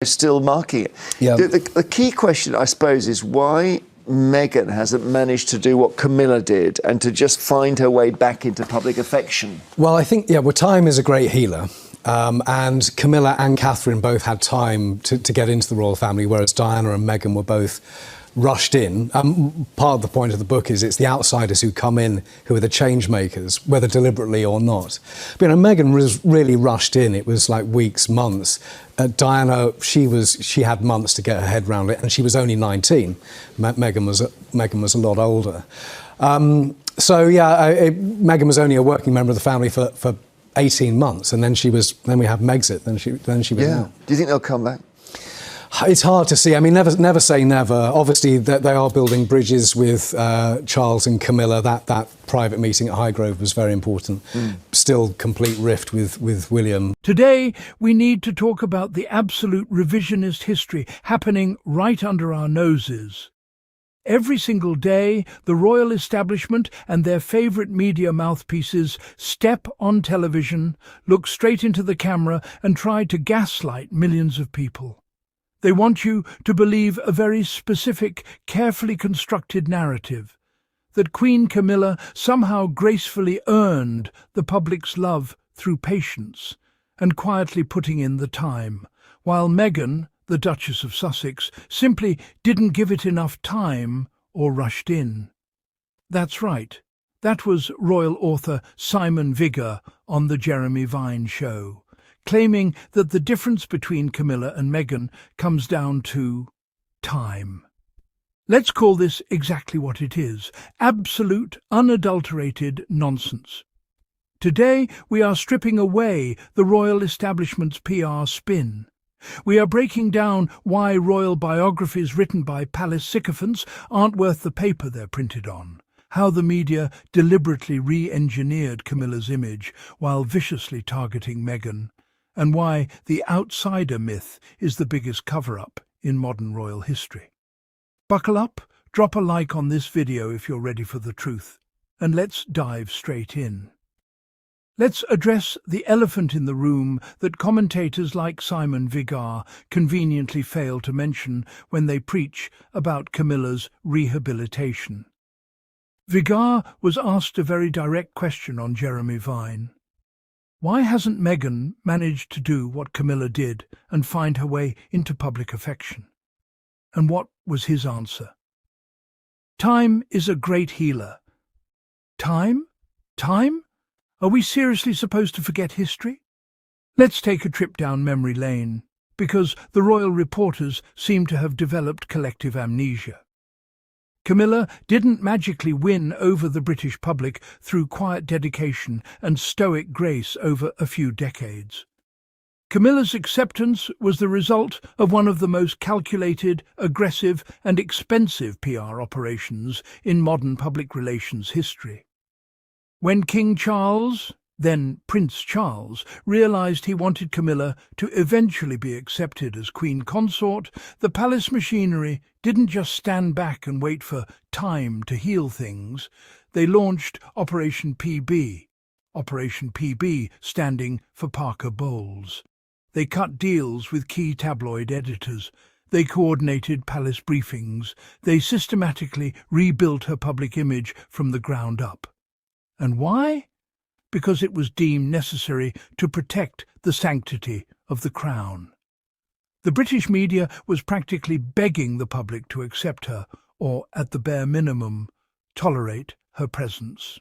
still marking it. Yeah. The key question, I suppose, is why Meghan hasn't managed to do what Camilla did and to just find her way back into public affection. Well, I think, time is a great healer. And Camilla and Catherine both had time to get into the royal family, whereas Diana and Meghan were both rushed in. Part of the point of the book is it's the outsiders who come in who are the change makers, whether deliberately or not. But, Meghan was really rushed in. It was like weeks, months. Diana, she had months to get her head around it, and she was only 19. Meghan was a lot older. Meghan was only a working member of the family for 18 months, and then we have Megxit. Then she was out. Do you think they'll come back? It's hard to see. I mean, never say never. Obviously, they are building bridges with Charles and Camilla. That private meeting at Highgrove was very important. Still complete rift with William. Today, we need to talk about the absolute revisionist history happening right under our noses. Every single day, the royal establishment and their favourite media mouthpieces step on television, look straight into the camera and try to gaslight millions of people. They want you to believe a very specific, carefully constructed narrative, that Queen Camilla somehow gracefully earned the public's love through patience and quietly putting in the time, while Meghan, the Duchess of Sussex, simply didn't give it enough time or rushed in. That's right. That was royal author Simon Vigor on the Jeremy Vine show, claiming that the difference between Camilla and Meghan comes down to time. Let's call this exactly what it is: absolute, unadulterated nonsense. Today, we are stripping away the royal establishment's PR spin. We are breaking down why royal biographies written by palace sycophants aren't worth the paper they're printed on, how the media deliberately re-engineered Camilla's image while viciously targeting Meghan, and why the outsider myth is the biggest cover-up in modern royal history. Buckle up, drop a like on this video if you're ready for the truth, and let's dive straight in. Let's address the elephant in the room that commentators like Simon Vigor conveniently fail to mention when they preach about Camilla's rehabilitation. Vigor was asked a very direct question on Jeremy Vine. Why hasn't Meghan managed to do what Camilla did and find her way into public affection? And what was his answer? Time is a great healer. Time? Time? Are we seriously supposed to forget history? Let's take a trip down memory lane, because the royal reporters seem to have developed collective amnesia. Camilla didn't magically win over the British public through quiet dedication and stoic grace over a few decades. Camilla's acceptance was the result of one of the most calculated, aggressive and expensive PR operations in modern public relations history. When King Charles, then Prince Charles, realised he wanted Camilla to eventually be accepted as Queen Consort, the palace machinery didn't just stand back and wait for time to heal things. They launched Operation PB, Operation PB standing for Parker Bowles. They cut deals with key tabloid editors. They coordinated palace briefings. They systematically rebuilt her public image from the ground up. And why? Because it was deemed necessary to protect the sanctity of the crown. The British media was practically begging the public to accept her, or, at the bare minimum, tolerate her presence.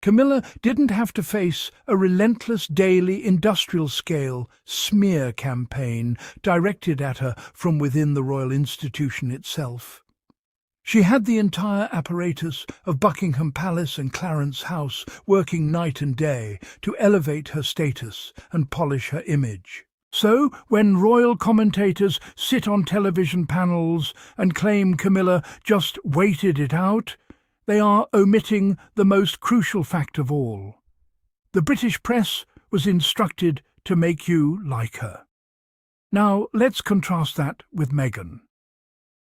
Camilla didn't have to face a relentless daily industrial-scale smear campaign directed at her from within the royal institution itself. She had the entire apparatus of Buckingham Palace and Clarence House working night and day to elevate her status and polish her image. So, when royal commentators sit on television panels and claim Camilla just waited it out, they are omitting the most crucial fact of all. The British press was instructed to make you like her. Now, let's contrast that with Meghan.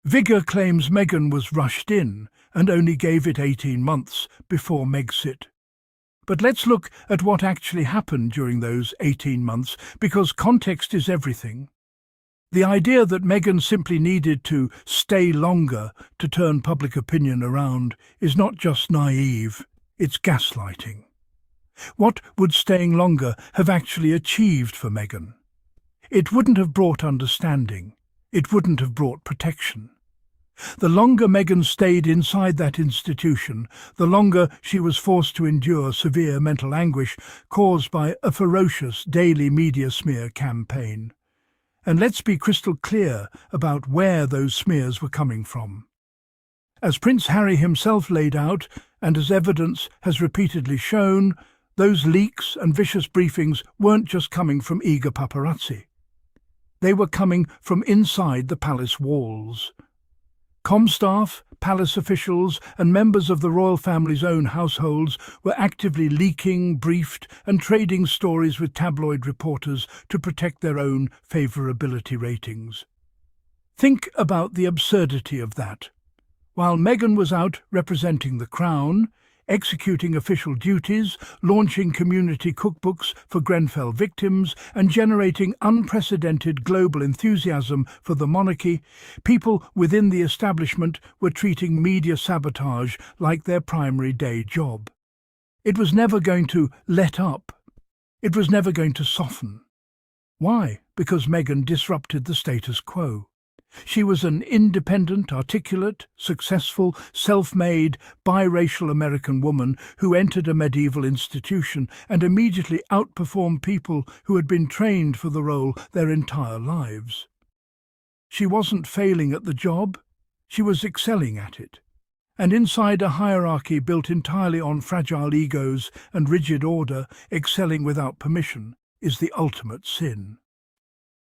Vigor claims Meghan was rushed in and only gave it 18 months before Megxit. But let's look at what actually happened during those 18 months, because context is everything. The idea that Meghan simply needed to stay longer to turn public opinion around is not just naive, it's gaslighting. What would staying longer have actually achieved for Meghan? It wouldn't have brought understanding. It wouldn't have brought protection. The longer Meghan stayed inside that institution, the longer she was forced to endure severe mental anguish caused by a ferocious daily media smear campaign. And let's be crystal clear about where those smears were coming from. As Prince Harry himself laid out, and as evidence has repeatedly shown, those leaks and vicious briefings weren't just coming from eager paparazzi. They were coming from inside the palace walls. Com staff, palace officials, and members of the royal family's own households were actively leaking, briefed, and trading stories with tabloid reporters to protect their own favourability ratings. Think about the absurdity of that. While Meghan was out representing the Crown, executing official duties, launching community cookbooks for Grenfell victims, and generating unprecedented global enthusiasm for the monarchy, people within the establishment were treating media sabotage like their primary day job. It was never going to let up. It was never going to soften. Why? Because Meghan disrupted the status quo. She was an independent, articulate, successful, self-made, biracial American woman who entered a medieval institution and immediately outperformed people who had been trained for the role their entire lives. She wasn't failing at the job, she was excelling at it. And inside a hierarchy built entirely on fragile egos and rigid order, excelling without permission is the ultimate sin.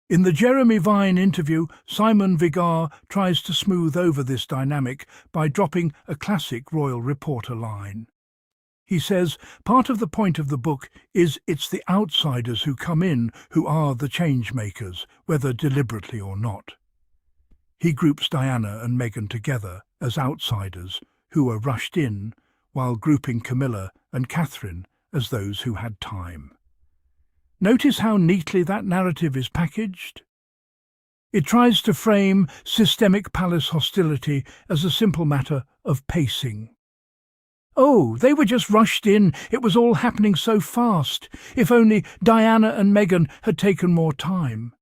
In the Jeremy Vine interview, Simon Vigar tries to smooth over this dynamic by dropping a classic royal reporter line. He says, part of the point of the book is it's the outsiders who come in who are the change makers, whether deliberately or not. He groups Diana and Meghan together as outsiders who were rushed in, while grouping Camilla and Catherine as those who had time. Notice how neatly that narrative is packaged? It tries to frame systemic palace hostility as a simple matter of pacing. Oh, they were just rushed in, it was all happening so fast. If only Diana and Meghan had taken more time.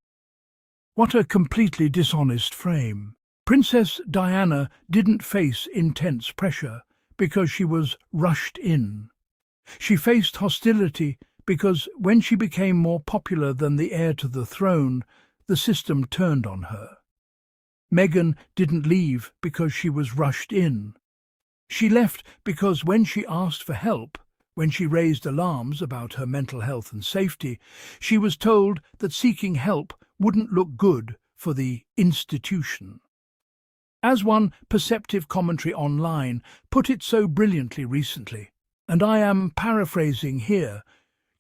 What a completely dishonest frame. Princess Diana didn't face intense pressure because she was rushed in. She faced hostility because when she became more popular than the heir to the throne, the system turned on her. Meghan didn't leave because she was rushed in. She left because when she asked for help, when she raised alarms about her mental health and safety, she was told that seeking help wouldn't look good for the institution. As one perceptive commentary online put it so brilliantly recently, and I am paraphrasing here,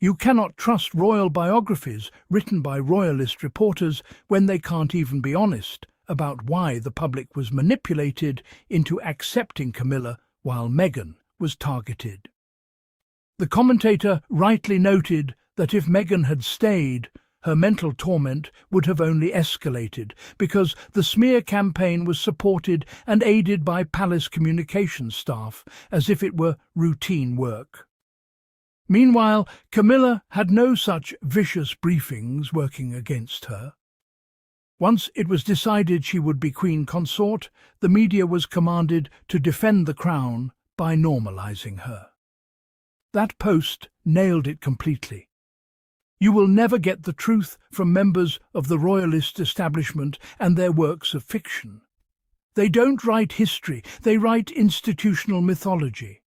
you cannot trust royal biographies written by royalist reporters when they can't even be honest about why the public was manipulated into accepting Camilla while Meghan was targeted. The commentator rightly noted that if Meghan had stayed, her mental torment would have only escalated because the smear campaign was supported and aided by palace communications staff as if it were routine work. Meanwhile, Camilla had no such vicious briefings working against her. Once it was decided she would be Queen Consort, the media was commanded to defend the crown by normalising her. That post nailed it completely. You will never get the truth from members of the royalist establishment and their works of fiction. They don't write history, they write institutional mythology.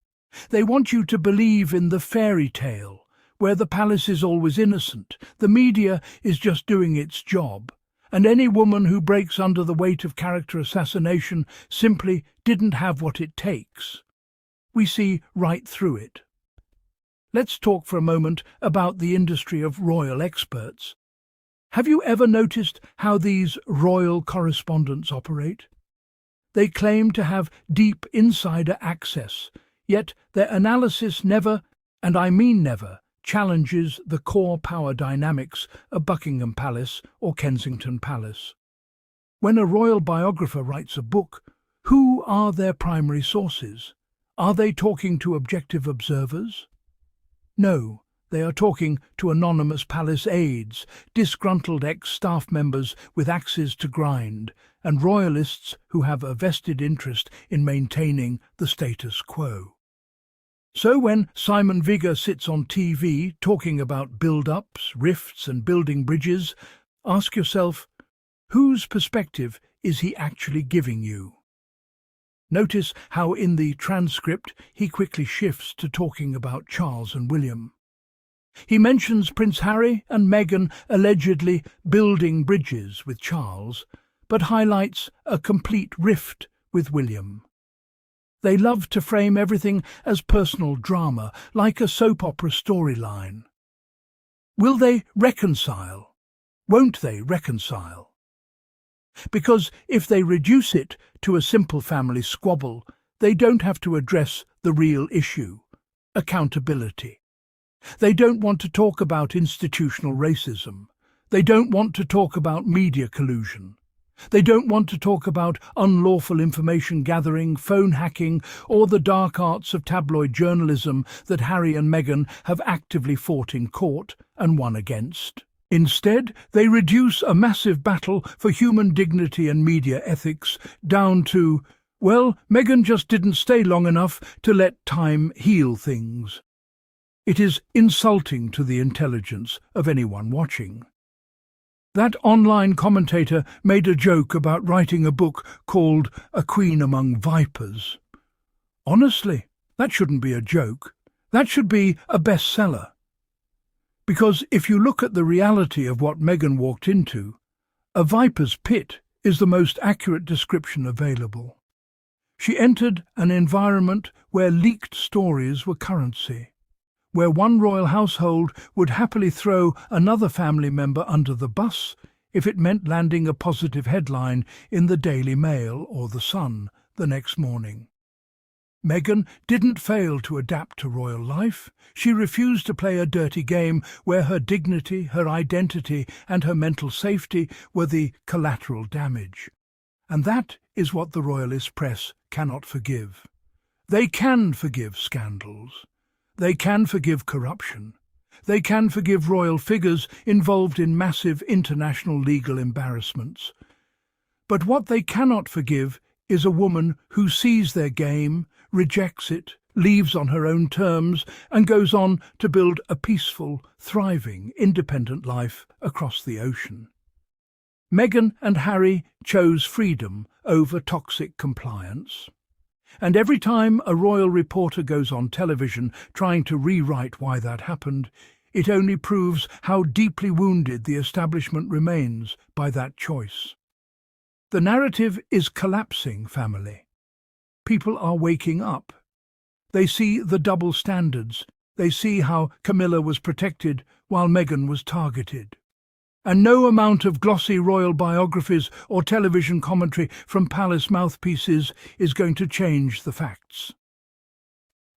They want you to believe in the fairy tale, where the palace is always innocent, the media is just doing its job, and any woman who breaks under the weight of character assassination simply didn't have what it takes. We see right through it. Let's talk for a moment about the industry of royal experts. Have you ever noticed how these royal correspondents operate? They claim to have deep insider access, yet their analysis never, and I mean never, challenges the core power dynamics of Buckingham Palace or Kensington Palace. When a royal biographer writes a book, who are their primary sources? Are they talking to objective observers? No, they are talking to anonymous palace aides, disgruntled ex-staff members with axes to grind, and royalists who have a vested interest in maintaining the status quo. So when Simon Vigor sits on TV talking about build-ups, rifts and building bridges, ask yourself, whose perspective is he actually giving you? Notice how in the transcript he quickly shifts to talking about Charles and William. He mentions Prince Harry and Meghan allegedly building bridges with Charles, but highlights a complete rift with William. They love to frame everything as personal drama, like a soap opera storyline. Will they reconcile? Won't they reconcile? Because if they reduce it to a simple family squabble, they don't have to address the real issue, accountability. They don't want to talk about institutional racism. They don't want to talk about media collusion. They don't want to talk about unlawful information gathering, phone hacking, or the dark arts of tabloid journalism that Harry and Meghan have actively fought in court and won against. Instead, they reduce a massive battle for human dignity and media ethics down to, well, Meghan just didn't stay long enough to let time heal things. It is insulting to the intelligence of anyone watching. That online commentator made a joke about writing a book called A Queen Among Vipers. Honestly, that shouldn't be a joke. That should be a bestseller. Because if you look at the reality of what Meghan walked into, a viper's pit is the most accurate description available. She entered an environment where leaked stories were currency, where one royal household would happily throw another family member under the bus if it meant landing a positive headline in the Daily Mail or The Sun the next morning. Meghan didn't fail to adapt to royal life. She refused to play a dirty game where her dignity, her identity, and her mental safety were the collateral damage. And that is what the royalist press cannot forgive. They can forgive scandals. They can forgive corruption. They can forgive royal figures involved in massive international legal embarrassments. But what they cannot forgive is a woman who sees their game, rejects it, leaves on her own terms, and goes on to build a peaceful, thriving, independent life across the ocean. Meghan and Harry chose freedom over toxic compliance. And every time a royal reporter goes on television trying to rewrite why that happened, it only proves how deeply wounded the establishment remains by that choice. The narrative is collapsing, family. People are waking up. They see the double standards. They see how Camilla was protected while Meghan was targeted. And no amount of glossy royal biographies or television commentary from palace mouthpieces is going to change the facts.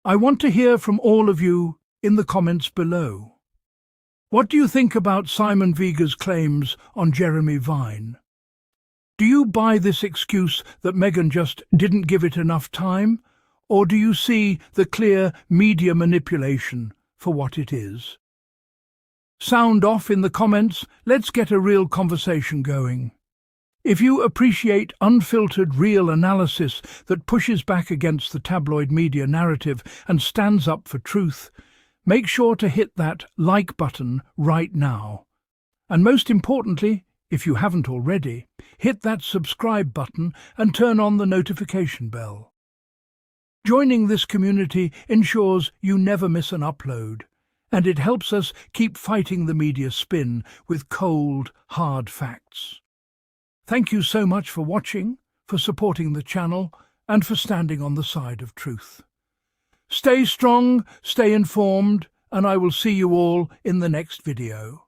I want to hear from all of you in the comments below. What do you think about Simon Vigor's claims on Jeremy Vine? Do you buy this excuse that Meghan just didn't give it enough time, or do you see the clear media manipulation for what it is? Sound off in the comments. Let's get a real conversation going. If you appreciate unfiltered, real analysis that pushes back against the tabloid media narrative and stands up for truth, make sure to hit that like button right now. And most importantly, if you haven't already, hit that subscribe button and turn on the notification bell. Joining this community ensures you never miss an upload, and it helps us keep fighting the media spin with cold, hard facts. Thank you so much for watching, for supporting the channel, and for standing on the side of truth. Stay strong, stay informed, and I will see you all in the next video.